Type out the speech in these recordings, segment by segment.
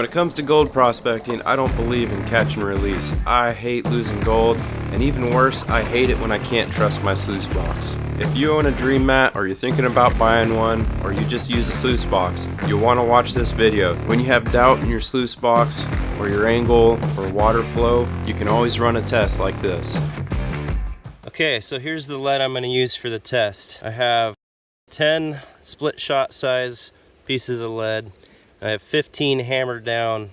When it comes to gold prospecting, I don't believe in catch and release. I hate losing gold, and even worse, I hate it when I can't trust my sluice box. If you own a dream mat, or you're thinking about buying one, or you just use a sluice box, you'll want to watch this video. When you have doubt in your sluice box, or your angle, or water flow, you can always run a test like this. Okay, so here's the lead I'm going to use for the test. I have 10 split shot size pieces of lead. I have 15 hammered down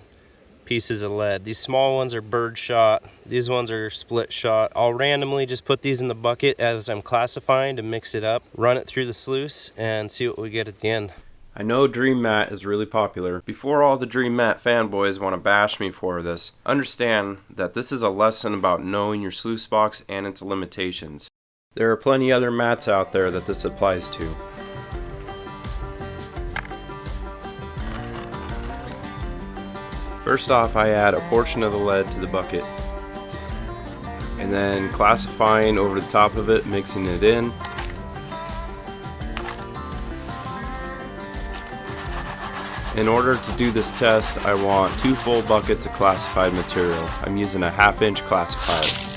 pieces of lead. These small ones are bird shot. These ones are split shot. I'll randomly just put these in the bucket as I'm classifying to mix it up, run it through the sluice, and see what we get at the end. I know Dream Mat is really popular. Before all the Dream Mat fanboys want to bash me for this, understand that this is a lesson about knowing your sluice box and its limitations. There are plenty other mats out there that this applies to. First off, I add a portion of the lead to the bucket, and then classifying over the top of it, mixing it in. In order to do this test, I want 2 full buckets of classified material. I'm using a 1/2-inch classifier.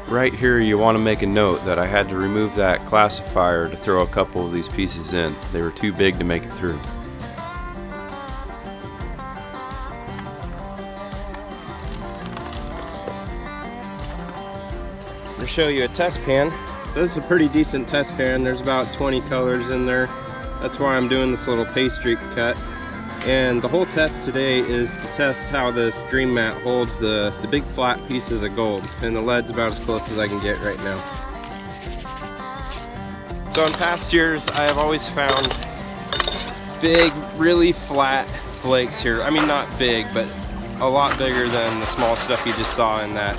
Right here you want to make a note that I had to remove that classifier to throw a couple of these pieces in. They were too big to make it through. I'm going to show you a test pan. This is a pretty decent test pan. There's about 20 colors in there. That's why I'm doing this little pastry cut. And the whole test today is to test how this Dream Mat holds the big flat pieces of gold. And the lead's about as close as I can get right now. So in past years, I have always found big, really flat flakes here. I mean, not big, but a lot bigger than the small stuff you just saw in that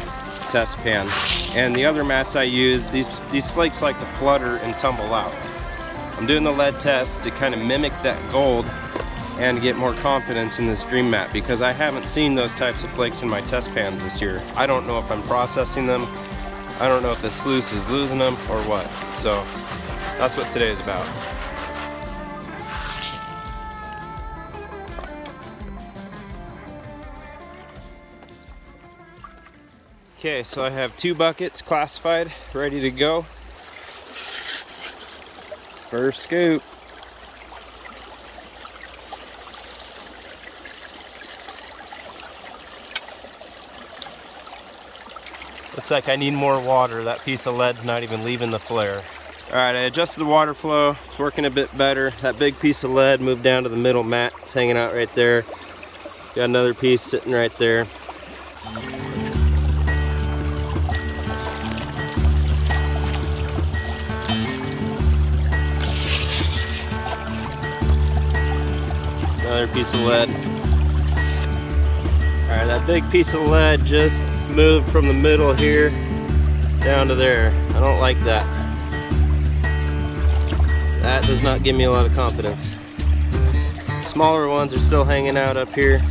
test pan. And the other mats I use, these flakes like to flutter and tumble out. I'm doing the lead test to kind of mimic that gold and get more confidence in this Dream Mat, because I haven't seen those types of flakes in my test pans this year. I don't know if I'm processing them. I don't know if the sluice is losing them or what. So that's what today is about. Okay, so I have 2 buckets classified, ready to go. First scoop. Looks like I need more water. That piece of lead's not even leaving the flare. Alright, I adjusted the water flow. It's working a bit better. That big piece of lead moved down to the middle mat. It's hanging out right there. Got another piece sitting right there. Another piece of lead. Alright, that big piece of lead just moved from the middle here down to there. I don't like that. That does not give me a lot of confidence. Smaller ones are still hanging out up here.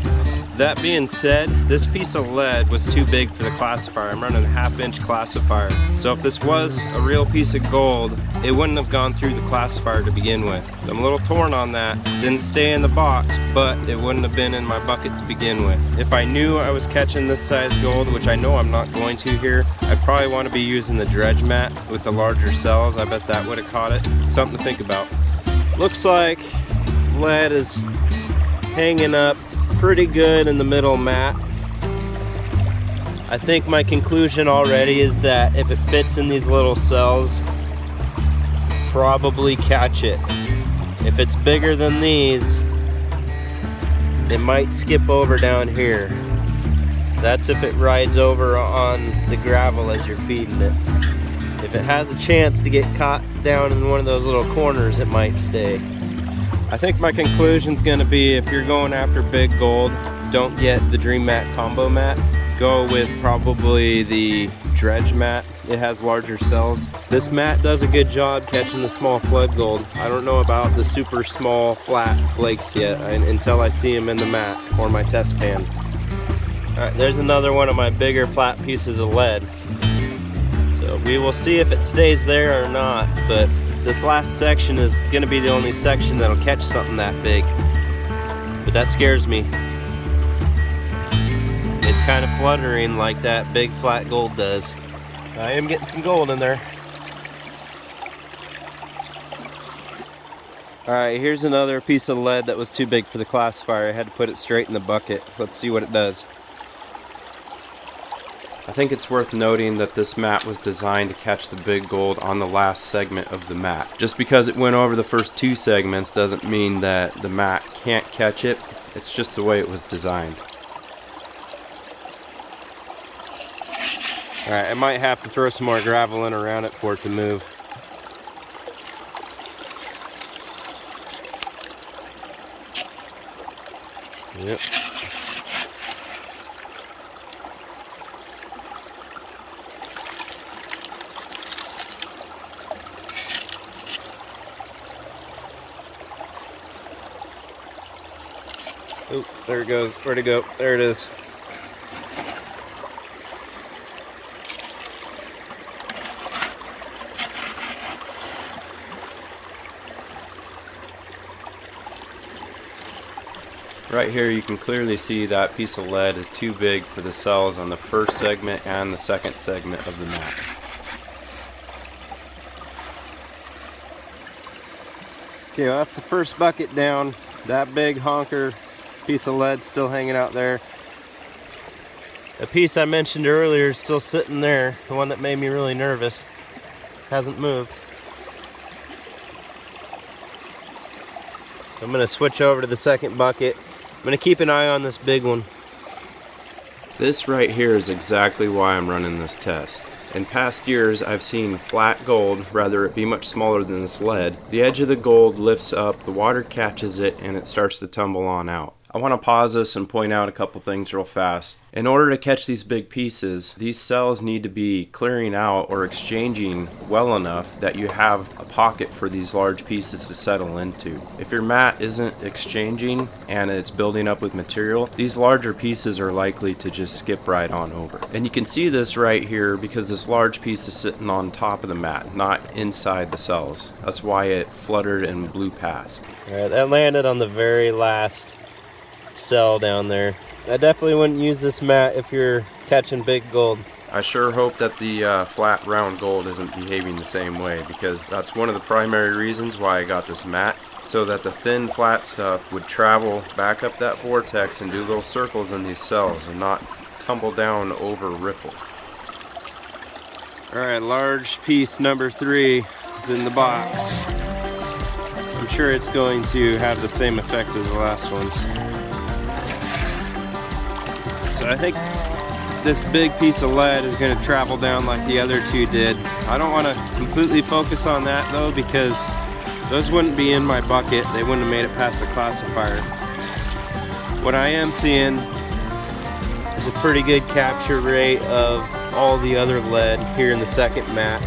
That being said, this piece of lead was too big for the classifier. I'm running a 1/2-inch classifier. So if this was a real piece of gold, it wouldn't have gone through the classifier to begin with. I'm a little torn on that. Didn't stay in the box, but it wouldn't have been in my bucket to begin with. If I knew I was catching this size gold, which I know I'm not going to here, I'd probably want to be using the dredge mat with the larger cells. I bet that would have caught it. Something to think about. Looks like lead is hanging up pretty good in the middle mat. I think my conclusion already is that if it fits in these little cells, probably catch it. If it's bigger than these, it might skip over down here. That's if it rides over on the gravel as you're feeding it. If it has a chance to get caught down in one of those little corners, it might stay. I think my conclusion is going to be, if you're going after big gold, don't get the Dream Mat combo mat. Go with probably the dredge mat. It has larger cells. This mat does a good job catching the small flood gold. I don't know about the super small flat flakes yet until I see them in the mat or my test pan. Alright, there's another one of my bigger flat pieces of lead. So we will see if it stays there or not, but this last section is going to be the only section that'll catch something that big. But that scares me. kind of fluttering like that big flat gold does. I am getting some gold in there. Alright, here's another piece of lead that was too big for the classifier. I had to put it straight in the bucket. Let's see what it does. I think it's worth noting that this mat was designed to catch the big gold on the last segment of the mat. Just because it went over the first 2 segments doesn't mean that the mat can't catch it. It's just the way it was designed. Alright, I might have to throw some more gravel in around it for it to move. Yep. Oh, there it goes. Where'd it go? There it is. Right here you can clearly see that piece of lead is too big for the cells on the first segment and the second segment of the mat. Okay, well, that's the first bucket down. That big honker piece of lead still hanging out there. The piece I mentioned earlier is still sitting there, the one that made me really nervous. Hasn't moved. I'm going to switch over to the second bucket. I'm going to keep an eye on this big one. This right here is exactly why I'm running this test. In past years, I've seen flat gold, rather it be much smaller than this lead. The edge of the gold lifts up, the water catches it, and it starts to tumble on out. I want to pause this and point out a couple things real fast. In order to catch these big pieces, these cells need to be clearing out or exchanging well enough that you have a pocket for these large pieces to settle into. If your mat isn't exchanging and it's building up with material, these larger pieces are likely to just skip right on over. And you can see this right here because this large piece is sitting on top of the mat, not inside the cells. That's why it fluttered and blew past. Alright, that landed on the very last cell down there. I definitely wouldn't use this mat if you're catching big gold. I sure hope that the flat round gold isn't behaving the same way, because that's one of the primary reasons why I got this mat, so that the thin flat stuff would travel back up that vortex and do little circles in these cells and not tumble down over riffles. Alright, large piece number 3 is in the box. I'm sure it's going to have the same effect as the last ones. So I think this big piece of lead is going to travel down like the other 2 did. I don't want to completely focus on that though, because those wouldn't be in my bucket. They wouldn't have made it past the classifier. What I am seeing is a pretty good capture rate of all the other lead here in the second mat.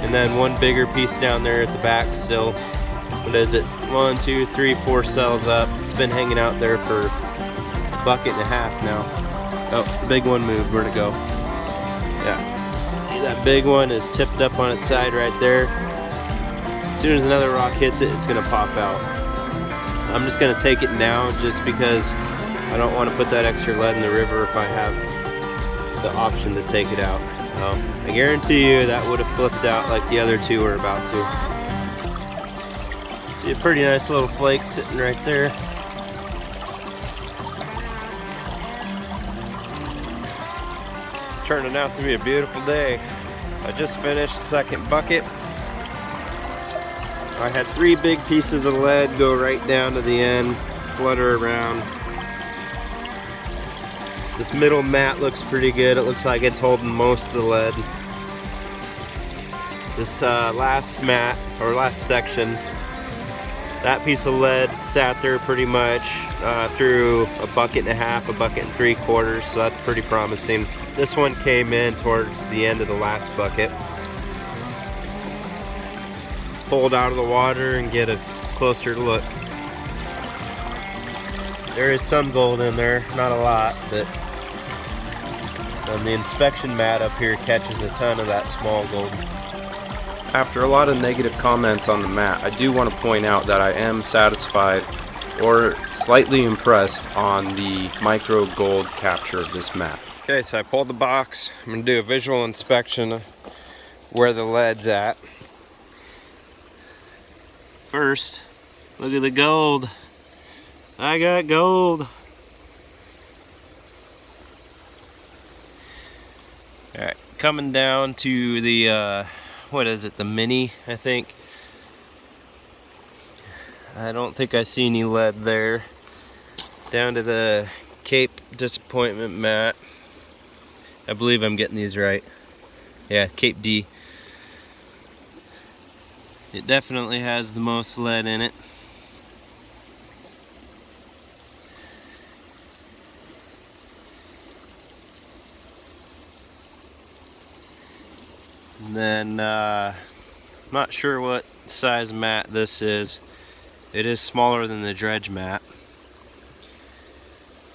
And then one bigger piece down there at the back still. What is it? 1, 2, 3, 4 cells up. It's been hanging out there for a bucket and a half now. Oh, the big one moved. Where'd it go? Yeah. See, that big one is tipped up on its side right there. As soon as another rock hits it, it's going to pop out. I'm just going to take it now just because I don't want to put that extra lead in the river if I have the option to take it out. I guarantee you that would have flipped out like the other 2 were about to. See a pretty nice little flake sitting right there. Turning out to be a beautiful day. I just finished the second bucket. I had 3 big pieces of lead go right down to the end, flutter around. This middle mat looks pretty good. It looks like it's holding most of the lead. This last mat, or last section, that piece of lead sat there pretty much through a bucket and a half, a bucket and 3/4, so that's pretty promising. This one came in towards the end of the last bucket. Pulled out of the water and get a closer look. There is some gold in there, not a lot, but the inspection mat up here catches a ton of that small gold. After a lot of negative comments on the mat, I do want to point out that I am satisfied or slightly impressed on the micro gold capture of this mat. Okay, so I pulled the box. I'm gonna do a visual inspection of where the lead's at. First, look at the gold. I got gold. Alright, coming down to the, what is it, the mini, I think. I don't think I see any lead there. Down to the Cape Disappointment mat. I believe I'm getting these right. Yeah, Cape D. It definitely has the most lead in it. And then, I'm not sure what size mat this is. It is smaller than the dredge mat.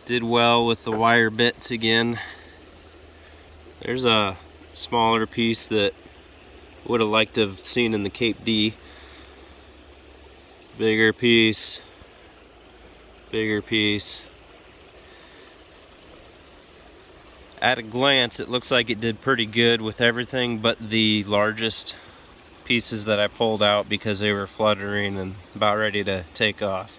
Did well with the wire bits again. There's a smaller piece that would have liked to have seen in the Cape D. Bigger piece. Bigger piece. At a glance, it looks like it did pretty good with everything but the largest pieces that I pulled out because they were fluttering and about ready to take off.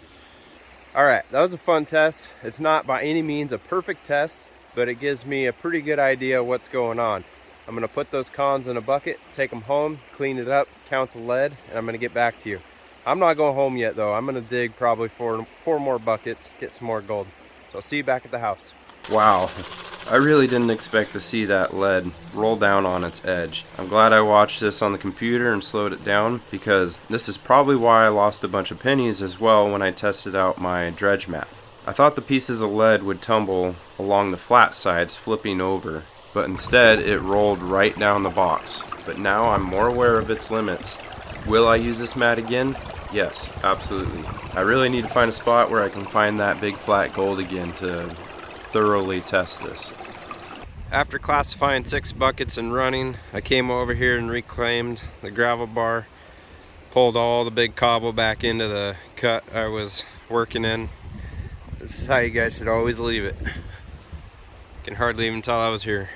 Alright, that was a fun test. It's not by any means a perfect test, but it gives me a pretty good idea of what's going on. I'm going to put those cons in a bucket, take them home, clean it up, count the lead, and I'm going to get back to you. I'm not going home yet though. I'm going to dig probably four more buckets, get some more gold. So I'll see you back at the house. Wow, I really didn't expect to see that lead roll down on its edge. I'm glad I watched this on the computer and slowed it down, because this is probably why I lost a bunch of pennies as well when I tested out my dredge mat. I thought the pieces of lead would tumble along the flat sides, flipping over, but instead it rolled right down the box. But now I'm more aware of its limits. Will I use this mat again? Yes, absolutely. I really need to find a spot where I can find that big flat gold again to thoroughly test this. After classifying 6 buckets and running, I came over here and reclaimed the gravel bar, pulled all the big cobble back into the cut I was working in. This is how you guys should always leave it. Can hardly even tell I was here.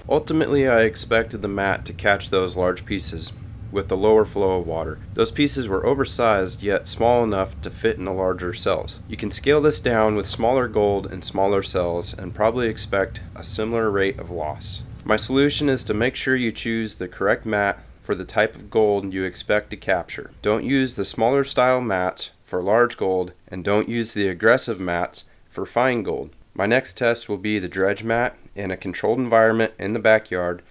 Ultimately, I expected the mat to catch those large pieces with the lower flow of water. Those pieces were oversized yet small enough to fit in the larger cells. You can scale this down with smaller gold and smaller cells and probably expect a similar rate of loss. My solution is to make sure you choose the correct mat for the type of gold you expect to capture. Don't use the smaller style mats for large gold, and don't use the aggressive mats for fine gold. My next test will be the dredge mat in a controlled environment in the backyard.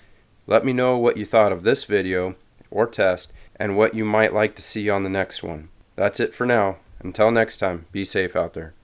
Let me know what you thought of this video or test, and what you might like to see on the next one. That's it for now. Until next time, be safe out there.